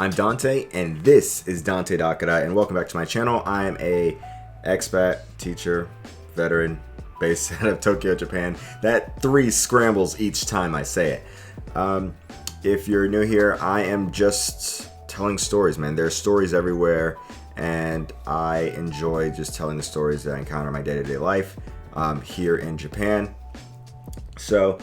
I'm Dante, and this is Dante Dakara, and welcome back to my channel. I am a expat, teacher, veteran, based out of Tokyo, Japan. That 3 scrambles each time I say it. If you're new here, I am just telling stories, man. There's stories everywhere, and I enjoy just telling the stories that I encounter in my day-to-day life here in Japan. So,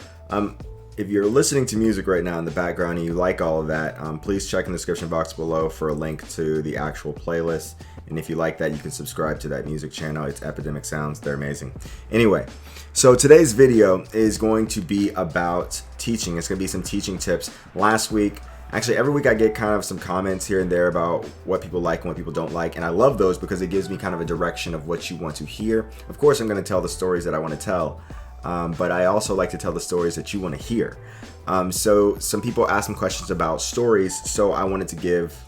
if you're listening to music right now in the background and you like all of that, please check in the description box below for a link to the actual playlist. And if you like that, you can subscribe to that music channel. It's Epidemic Sounds. They're amazing. Anyway, so today's video is going to be about teaching. It's going to be some teaching tips. Last week, actually every week I get kind of some comments here and there about what people like and what people don't like. And I love those because it gives me kind of a direction of what you want to hear. Of course, I'm going to tell the stories that I want to tell. But I also like to tell the stories that you want to hear. So some people asked some questions about stories, so I wanted to give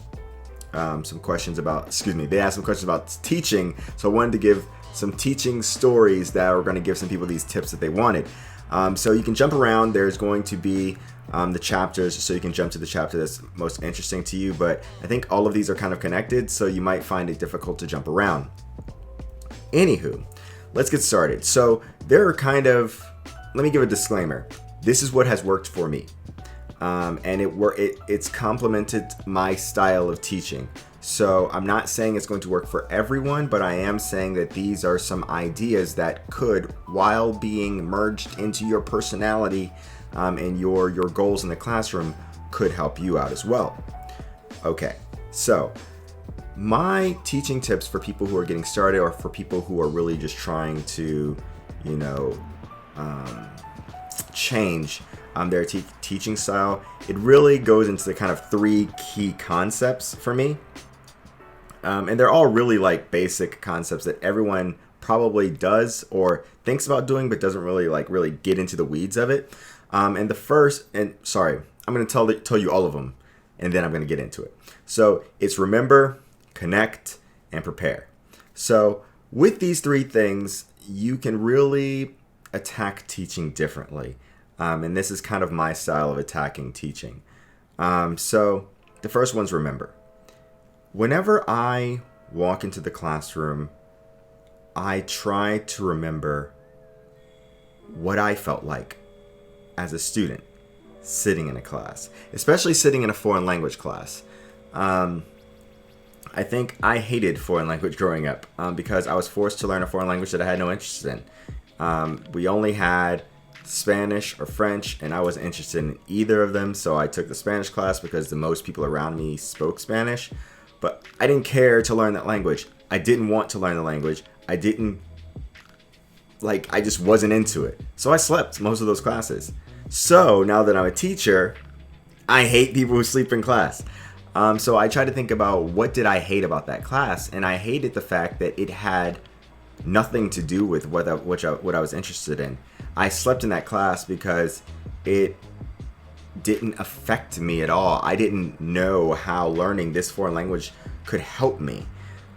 some questions about, they asked some questions about teaching, so I wanted to give some teaching stories that are going to give some people these tips that they wanted. So you can jump around. There's going to be the chapters, so you can jump to the chapter that's most interesting to you, but I think all of these are kind of connected, so you might find it difficult to jump around. Anywho, let's get started. So there are let me give a disclaimer. This is what has worked for me. And it's complemented my style of teaching. So I'm not saying it's going to work for everyone, but I am saying that these are some ideas that could, while being merged into your personality and your goals in the classroom, could help you out as well. Okay, so my teaching tips for people who are getting started or for people who are really just trying to, change their teaching style, it really goes into the kind of 3 key concepts for me. And they're all really like basic concepts that everyone probably does or thinks about doing, but doesn't really get into the weeds of it. And the first, I'm going to tell you all of them, and then I'm going to get into it. So it's remember, connect, and prepare. So with these 3 things, you can really attack teaching differently. And this is kind of my style of attacking teaching. So the first one's remember. Whenever I walk into the classroom, I try to remember what I felt like as a student sitting in a class, especially sitting in a foreign language class. I think I hated foreign language growing up because I was forced to learn a foreign language that I had no interest in. We only had Spanish or French, and I wasn't interested in either of them, so I took the Spanish class because the most people around me spoke Spanish, but I didn't care to learn that language. I didn't want to learn the language. I just wasn't into it. So I slept most of those classes. So now that I'm a teacher, I hate people who sleep in class. So I tried to think about what did I hate about that class, and I hated the fact that it had nothing to do with what I was interested in. I slept in that class because it didn't affect me at all. I didn't know how learning this foreign language could help me.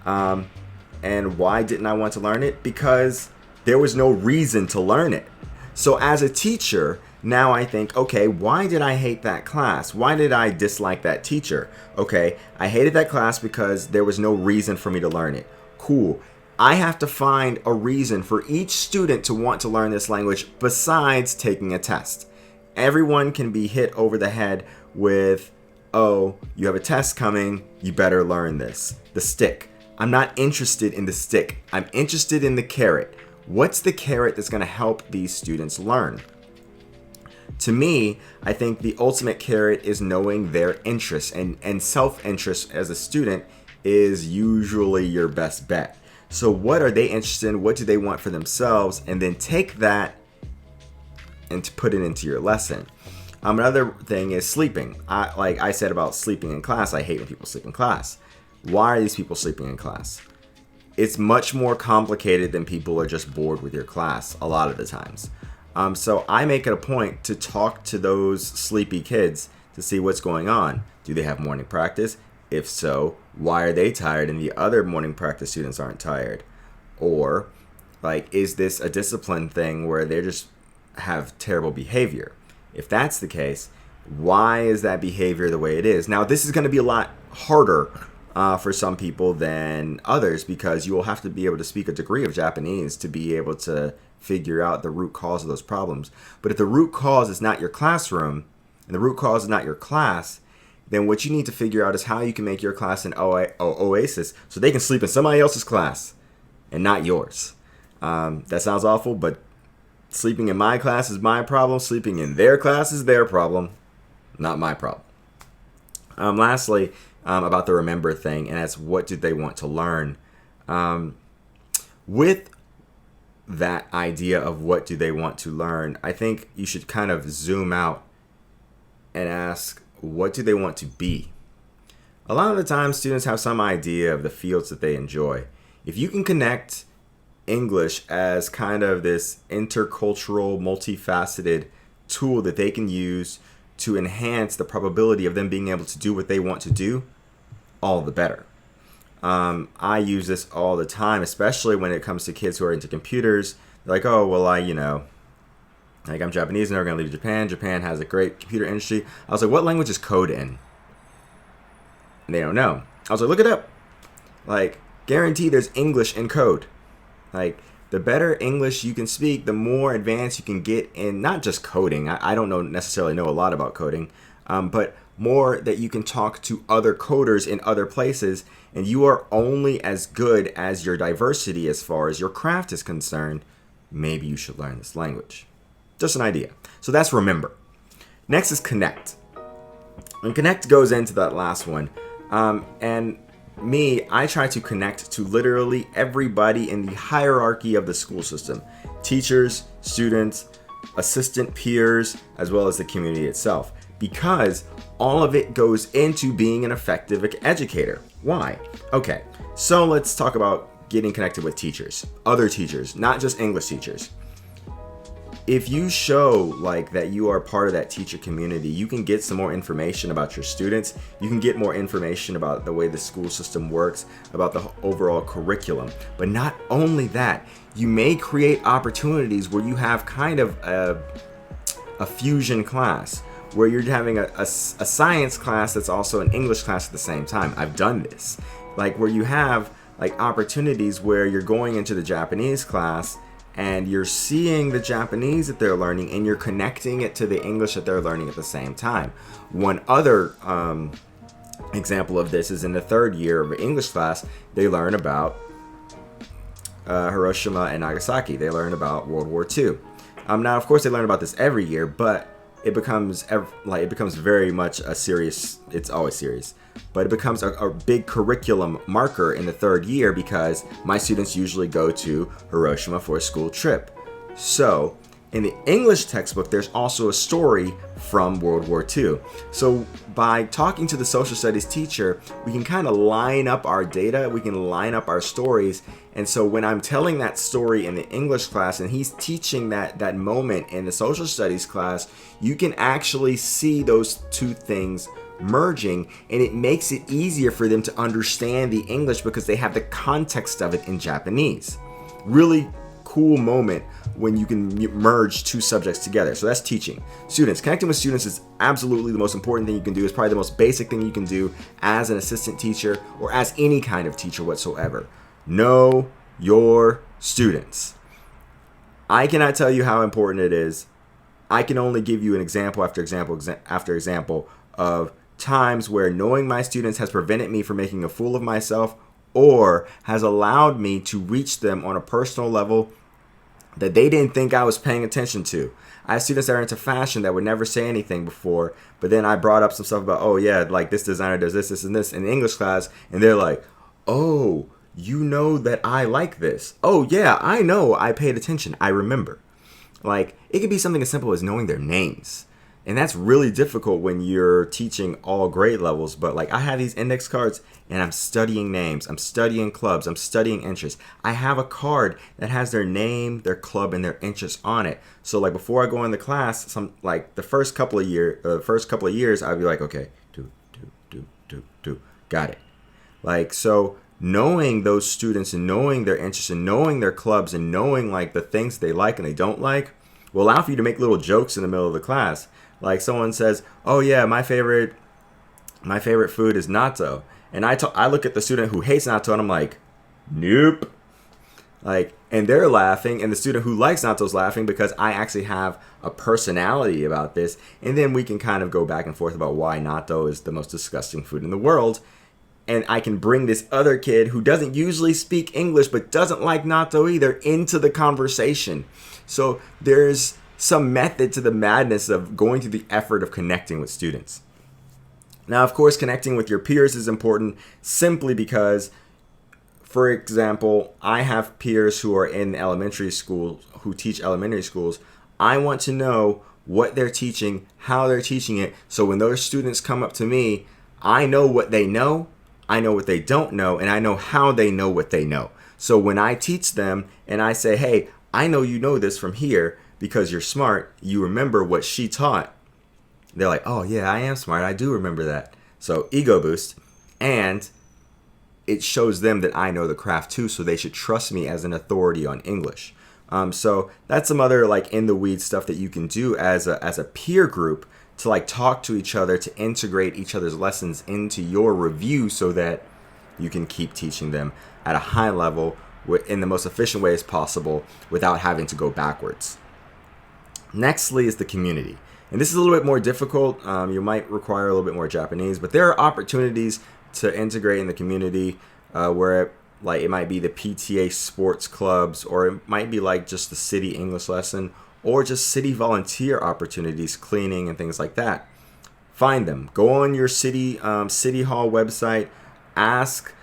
And why didn't I want to learn it? Because there was no reason to learn it. So as a teacher, now I think, okay, why did I hate that class? Why did I dislike that teacher? Okay, I hated that class because there was no reason for me to learn it. Cool. I have to find a reason for each student to want to learn this language besides taking a test. Everyone can be hit over the head with, oh, you have a test coming, you better learn this. The stick. I'm not interested in the stick. I'm interested in the carrot. What's the carrot that's going to help these students learn? To me, I think the ultimate carrot is knowing their interests, and self-interest as a student is usually your best bet. So what are they interested in? What do they want for themselves? And then take that and to put it into your lesson. Another thing is sleeping. Like I said about sleeping in class, I hate when people sleep in class. Why are these people sleeping in class? It's much more complicated than people are just bored with your class a lot of the times. So I make it a point to talk to those sleepy kids to see what's going on. Do they have morning practice? If so, why are they tired and the other morning practice students aren't tired? Or, is this a discipline thing where they just have terrible behavior? If that's the case, why is that behavior the way it is? Now, this is going to be a lot harder for some people than others, because you will have to be able to speak a degree of Japanese to be able to figure out the root cause of those problems. But if the root cause is not your classroom and the root cause is not your class, then what you need to figure out is how you can make your class an oasis so they can sleep in somebody else's class and not yours. That sounds awful, but sleeping in my class is my problem. Sleeping in their class is their problem, not my problem. Lastly, about the remember thing, and that's what do they want to learn. With that idea of what do they want to learn, I think you should kind of zoom out and ask, what do they want to be? A lot of the time, students have some idea of the fields that they enjoy. If you can connect English as kind of this intercultural, multifaceted tool that they can use to enhance the probability of them being able to do what they want to do, all the better. I use this all the time, especially when it comes to kids who are into computers. They're like, oh, well, I'm Japanese and they're going to leave Japan. Japan has a great computer industry. I was like, what language is code in? And they don't know. I was like, look it up. Like, guarantee there's English in code. Like, the better English you can speak, the more advanced you can get in not just coding. I don't necessarily know a lot about coding, but more that you can talk to other coders in other places, and you are only as good as your diversity as far as your craft is concerned. Maybe you should learn this language. Just an idea. So that's remember. Next is connect. And connect goes into that last one. And I try to connect to literally everybody in the hierarchy of the school system. Teachers, students, assistant peers, as well as the community itself. Because all of it goes into being an effective educator. Why? Okay, so let's talk about getting connected with teachers. Other teachers, not just English teachers. If you show like that you are part of that teacher community, you can get some more information about your students. You can get more information about the way the school system works, about the overall curriculum. But not only that, you may create opportunities where you have kind of a fusion class, where you're having a science class that's also an English class at the same time. I've done this. Like where you have like opportunities where you're going into the Japanese class and you're seeing the Japanese that they're learning and you're connecting it to the English that they're learning at the same time. One other example of this is in the third year of English class, they learn about Hiroshima and Nagasaki. They learn about World War II. Now, of course, they learn about this every year, but it becomes very much a serious, it's always serious, but it becomes a big curriculum marker in the third year because my students usually go to Hiroshima for a school trip. So in the English textbook, there's also a story from World War II. So by talking to the social studies teacher, we can kind of line up our data, we can line up our stories. And so when I'm telling that story in the English class and he's teaching that moment in the social studies class, you can actually see those two things merging, and it makes it easier for them to understand the English because they have the context of it in Japanese. Really cool moment when you can merge two subjects together. So that's teaching. Students, connecting with students is absolutely the most important thing you can do. It's probably the most basic thing you can do as an assistant teacher or as any kind of teacher whatsoever. Know your students. I cannot tell you how important it is. I can only give you an example after example after example of times where knowing my students has prevented me from making a fool of myself or has allowed me to reach them on a personal level that they didn't think I was paying attention to. I have students that are into fashion that would never say anything before, but then I brought up some stuff about, oh yeah, like this designer does this, this, and this in English class, and they're like, oh, you know that I like this. Oh yeah, I know, I paid attention, I remember. Like, it could be something as simple as knowing their names. And that's really difficult when you're teaching all grade levels. But like, I have these index cards and I'm studying names. I'm studying clubs. I'm studying interests. I have a card that has their name, their club, and their interests on it. So like before I go into class, the first couple of years, I'd be like, okay, got it. Like, so knowing those students and knowing their interests and knowing their clubs and knowing like the things they like and they don't like will allow for you to make little jokes in the middle of the class. Like someone says, oh yeah, my favorite My favorite food is natto. And I look at the student who hates natto and I'm like, nope. Like, and they're laughing, and the student who likes natto's laughing because I actually have a personality about this. And then we can kind of go back and forth about why natto is the most disgusting food in the world. And I can bring this other kid who doesn't usually speak English but doesn't like natto either into the conversation. So there's some method to the madness of going through the effort of connecting with students. Now, of course, connecting with your peers is important simply because, for example, I have peers who are in elementary schools, who teach elementary schools. I want to know what they're teaching, how they're teaching it, so when those students come up to me, I know what they know, I know what they don't know, and I know how they know what they know. So when I teach them and I say, hey, I know you know this from here because you're smart, you remember what she taught, they're like, oh yeah, I am smart, I do remember that. So ego boost, and it shows them that I know the craft too, so they should trust me as an authority on English. So that's some other like in the weeds stuff that you can do as a peer group to like talk to each other, to integrate each other's lessons into your review so that you can keep teaching them at a high level in the most efficient way as possible without having to go backwards. Nextly is the community. And this is a little bit more difficult. You might require a little bit more Japanese, but there are opportunities to integrate in the community where it might be the PTA sports clubs, or it might be like just the city English lesson, or just city volunteer opportunities, cleaning and things like that. Find them. Go on your city hall website. Ask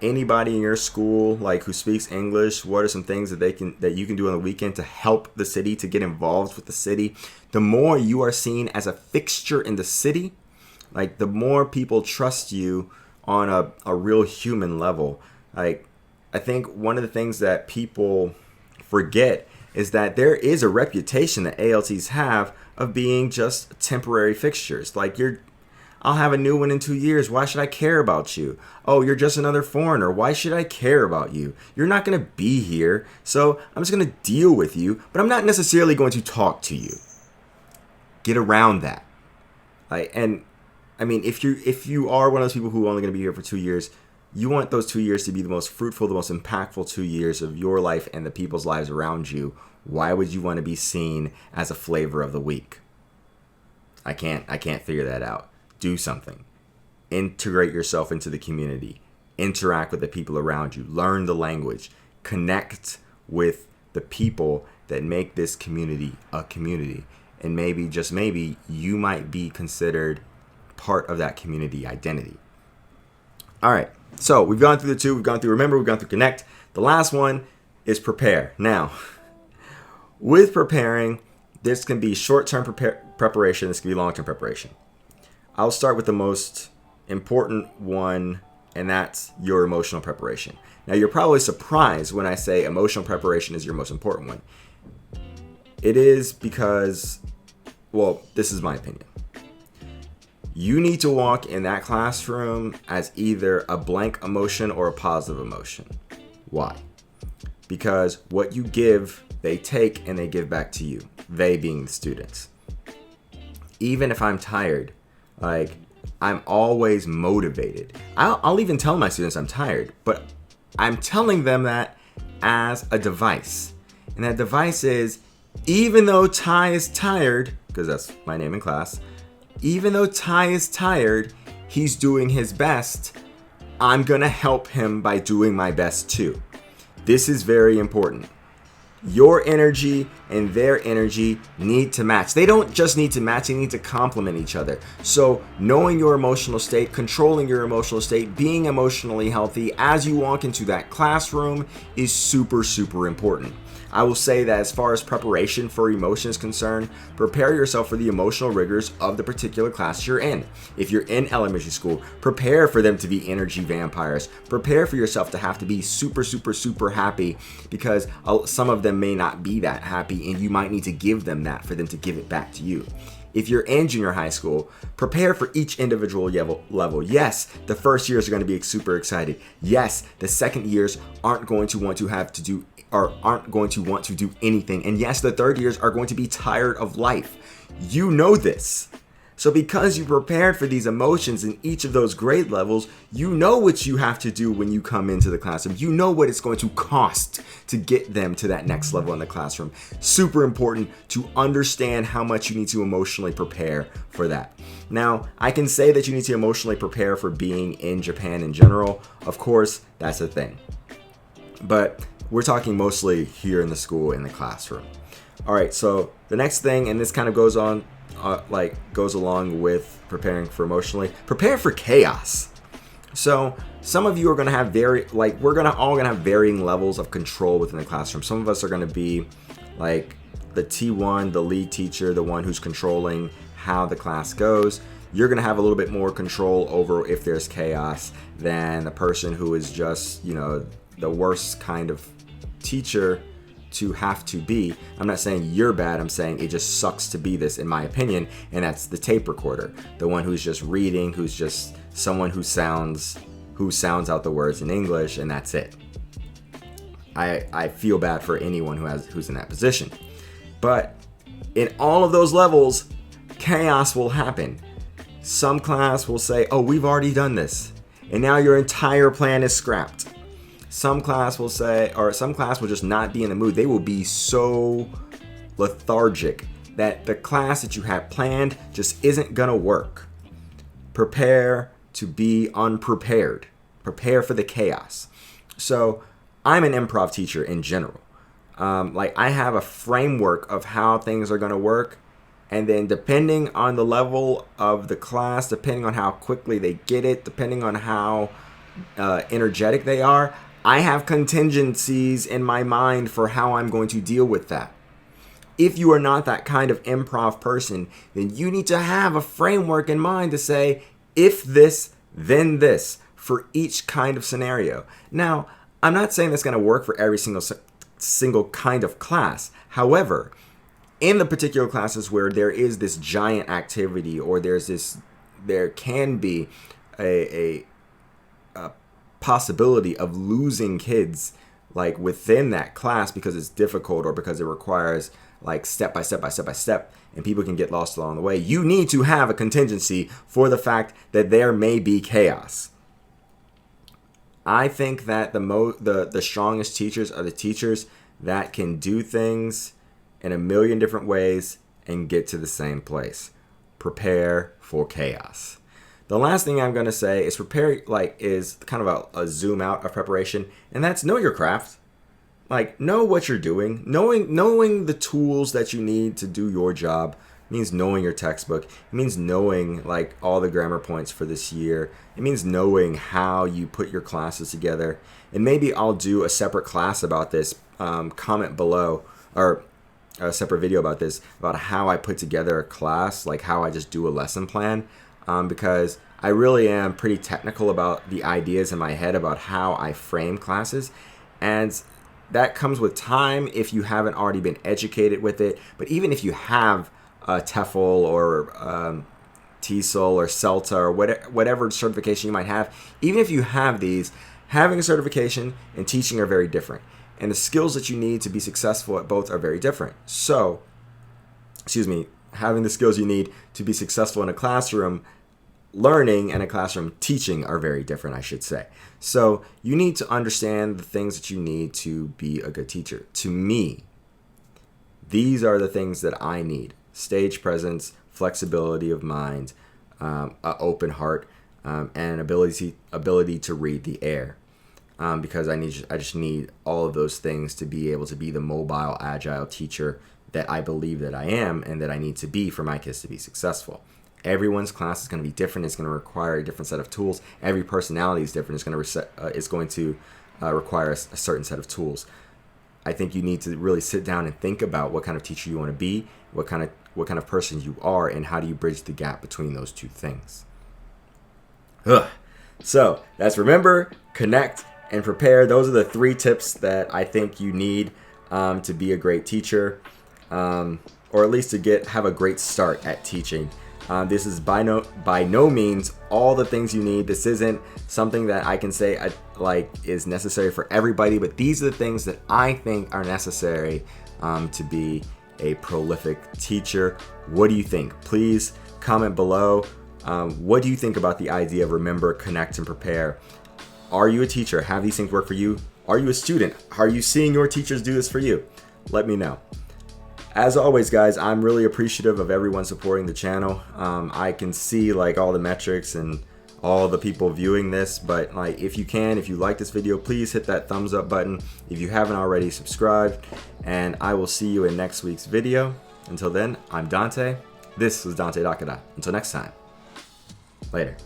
anybody in your school who speaks English, what are some things that you can do on the weekend to help the city, to get involved with the city. The more you are seen as a fixture in the city, the more people trust you on a real human level. I think one of the things that people forget is that there is a reputation that ALTs have of being just temporary fixtures. I'll have a new one in 2 years. Why should I care about you? Oh, you're just another foreigner. Why should I care about you? You're not going to be here, so I'm just going to deal with you, but I'm not necessarily going to talk to you. Get around that. If you are one of those people who are only going to be here for 2 years, you want those 2 years to be the most fruitful, the most impactful 2 years of your life and the people's lives around you. Why would you want to be seen as a flavor of the week? I can't figure that out. Do something. Integrate yourself into the community. Interact with the people around you. Learn the language. Connect with the people that make this community a community. And maybe, just maybe, you might be considered part of that community identity. All right. So we've gone through the two. We've gone through remember. We've gone through connect. The last one is prepare. Now, with preparing, this can be short-term preparation. This can be long-term preparation. I'll start with the most important one, and that's your emotional preparation. Now, you're probably surprised when I say emotional preparation is your most important one. It is because, this is my opinion. You need to walk in that classroom as either a blank emotion or a positive emotion. Why? Because what you give, they take and they give back to you. They being the students. Even if I'm tired, I'm always motivated. I'll even tell my students I'm tired, but I'm telling them that as a device. And that device is, even though Ty is tired, because that's my name in class, even though Ty is tired, he's doing his best. I'm going to help him by doing my best too. This is very important. Your energy and their energy need to match. They don't just need to match, they need to complement each other. So knowing your emotional state, controlling your emotional state, being emotionally healthy as you walk into that classroom is super, super important. I will say that as far as preparation for emotion is concerned, prepare yourself for the emotional rigors of the particular class you're in. If you're in elementary school, prepare for them to be energy vampires. Prepare for yourself to have to be super, super, super happy, because some of them may not be that happy, and you might need to give them that for them to give it back to you. If you're in junior high school, prepare for each individual level. Yes, the first years are going to be super excited. Yes, the second years aren't going to want to do anything. And yes, the third years are going to be tired of life. You know this. So because you prepared for these emotions in each of those grade levels, you know what you have to do when you come into the classroom. You know what it's going to cost to get them to that next level in the classroom. Super important to understand how much you need to emotionally prepare for that. Now, I can say that you need to emotionally prepare for being in Japan in general. Of course, that's a thing. But we're talking mostly here in the school, in the classroom. All right, so the next thing, and this kind of goes on, goes along with preparing for emotionally, prepare for chaos. So some of you are going to have all going to have varying levels of control within the classroom. Some of us are going to be like the T1, the lead teacher, the one who's controlling how the class goes. You're going to have a little bit more control over if there's chaos than the person who is just, the worst kind of teacher to have to be. I'm not saying you're bad, I'm saying it just sucks to be this, in my opinion, and that's the tape recorder. The one who's just reading, who's just someone who sounds out the words in English, and that's it. I feel bad for anyone who's in that position. But in all of those levels, chaos will happen. Some class will say, oh, we've already done this, and now your entire plan is scrapped. Some class will just not be in the mood. They will be so lethargic that the class that you had planned just isn't gonna work. Prepare to be unprepared. Prepare for the chaos. So I'm an improv teacher in general. I have a framework of how things are gonna work. And then depending on the level of the class, depending on how quickly they get it, depending on how energetic they are, I have contingencies in my mind for how I'm going to deal with that. If you are not that kind of improv person, then you need to have a framework in mind to say, if this, then this, for each kind of scenario. Now, I'm not saying that's going to work for every single kind of class. However, in the particular classes where there is this giant activity, or there can be a possibility of losing kids within that class because it's difficult or because it requires step by step, and people can get lost along the way, you need to have a contingency for the fact that there may be chaos. I think that the strongest teachers are the teachers that can do things in a million different ways and get to the same place. Prepare for chaos. The last thing I'm going to say is is kind of a zoom out of preparation, and that's know your craft. Know what you're doing. Knowing the tools that you need to do your job means knowing your textbook. It means knowing all the grammar points for this year. It means knowing how you put your classes together. And maybe I'll do a separate class about this. Comment below, or a separate video about this, about how I put together a class, how I just do a lesson plan. Because I really am pretty technical about the ideas in my head about how I frame classes, and that comes with time if you haven't already been educated with it. But even if you have a TEFL or TESOL or CELTA or whatever certification you might have, even if you have these, having a certification and teaching are very different, and the skills that you need to be successful at both are very different. So, having the skills you need to be successful in a classroom learning and a classroom teaching are very different, I should say. So you need to understand the things that you need to be a good teacher. To me, these are the things that I need: stage presence, flexibility of mind, an open heart, and ability to read the air. Because I just need all of those things to be able to be the mobile, agile teacher that I believe that I am and that I need to be for my kids to be successful. Everyone's class is going to be different. It's going to require a different set of tools. Every personality is different. It's going to require a certain set of tools. I think you need to really sit down and think about what kind of teacher you want to be, what kind of person you are, and how do you bridge the gap between those two things. So that's remember, connect, and prepare. Those are the 3 tips that I think you need to be a great teacher, or at least to have a great start at teaching. This is by no means all the things you need. This isn't something that I can say is necessary for everybody, but these are the things that I think are necessary to be a prolific teacher. What do you think? Please comment below. What do you think about the idea of remember, connect, and prepare? Are you a teacher? Have these things work for you? Are you a student? Are you seeing your teachers do this for you? Let me know. As always, guys, I'm really appreciative of everyone supporting the channel. I can see like all the metrics and all the people viewing this, but like if you like this video, please hit that thumbs up button. If you haven't already, subscribed, and I will see you in next week's video. Until then, I'm Dante. This was Dante Dakada. Until next time. Later.